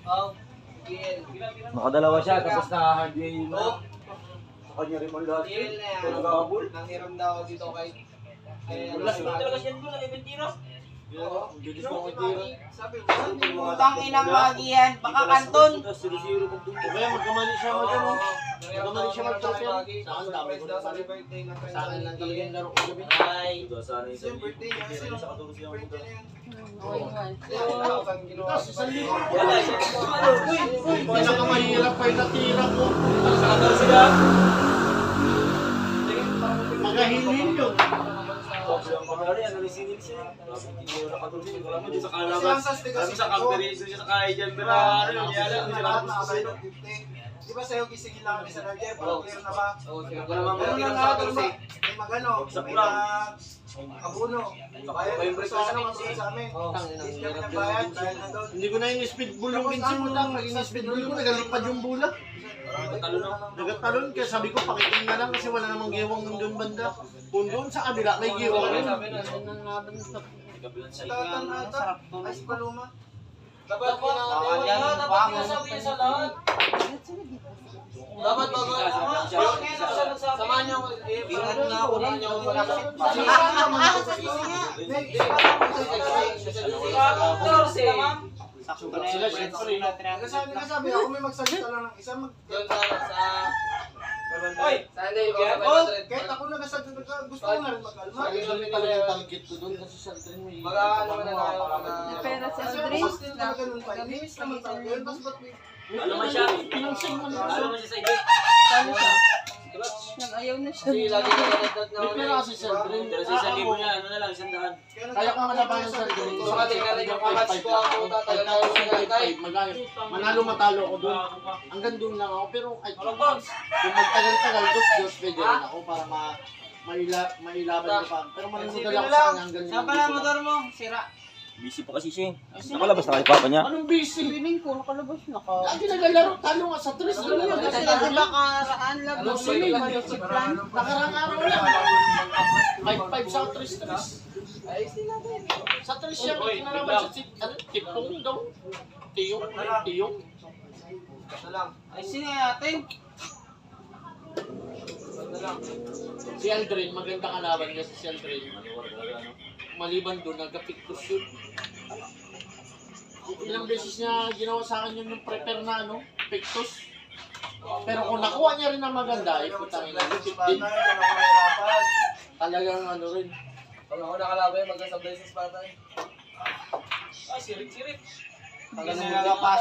Oh, GL. Nakadalawa siya, tapos na-hardway na. Sa kanya rin mo lahat. GL na yan. Nagkakabul. Nanghiram daw dito kay... Last mo talaga siya doon, 11 tiros. Ang bilis mo kung tira. Sabi mo, Utang inang magihan, baka kanton. Kaya magkamali siya mag-ano. Magkamali siya mag-token. Sa akin, dami ko na pala. birthday ng friend Sa akin lang talaga yung laro ko gabi. Ay. Sana yung Yung birthday niya, kasi sa katulog siya birthday mag-token. niya yan. Oy, Ginawa ko. Wala siya. Uy, pinakamahirap pa yung natira ko. Sakadaw sila. Magahilin yun. Ang pamari, ano ni Sinil siya. Hindi ko nakatulog. Wala mo din sa Kasi kalaban. ang sastig kasi Sabi sa campery, doon siya sa kaya dyan. Pero ano yun, yala. Hindi siya lahat nakatulog. nakabay ng 50. Di ba sa'yo gisingin lang kami sa Narjer? Parang clear na ba? Oo, sila pa naman Ano mga lang tinang nga, sa pero 14. may magano, Sa may kulang. abuno. Bayad May yung break presyo sa ano, amin, matulog sa amin. Oo. Hindi kami nagbayad, dahil na doon. Hindi ko na yung speedball yung pinsin mo. Yung speedball ko, nagalipad yung bola. Talo na. Nagatalon kaya sabi ko pakitin na lang kasi wala namang giwang doon banda. Kung doon sa kabila may giwang. Kabilang sa Tatan ata, ay si Paloma. Dapat sabi niya sa lahat. Dapat bago samahan niyo ako. Ingat nga ako lang niyo ako malapit. Sila syempre. Nagsabi ako may magsalita lang ng isa Oy, Sunday kahit ako nagsasalita gusto ko na rin magkalma. Kami talaga yung target ko doon kasi sa train mo. Mag-aano na tayo Pera si Kasi Aldrin. ako still talaga nun pa. Linis naman talaga yun. Tapos ba't may... Ano man siya? Pinansin mo na. Ano man siya sa ibig? Saan siya? Nag-ayaw na siya. Kasi lagi na nagdadad na May pera kasi sa train. Pero sa 1,000 niya, ano na lang, 100. Kaya ko malabanan sa train. So, kasi kaya yung kamatch ko ako tatalaga ako sa gantay. Manalo matalo ako doon. Hanggang doon lang ako pero kahit kung magtagal-tagal dos pwede rin ako para mailaban ko pa. Pero manunod ako sa kanya hanggang Saan pala ang motor mo? Sira. Busy pa kasi siya. Nakalabas na kay papa niya. Anong busy? Piling ko, nakalabas na ka. Lagi naglalaro, talo nga sa tres. Kasi di ba karaan lang? Plan. Nakarang araw lang. 5-5 sa tres. Sa tres siya, kinalaban sa tipong daw. Tiyong. Ito lang. Ay, sino natin? Ito lang. Si Aldrin, maganda kalaban niya si Aldrin. Maliban doon, nagka-pictus yun. Ilang beses niya ginawa sa akin yun yung prepare na pictus. Pero kung nakuha niya rin na maganda, putang ina, din. Talagang rin. Pag ako nakalaban, magkasabay sa Spartan. Ay, sirit-sirit. Hanggang nagkapas.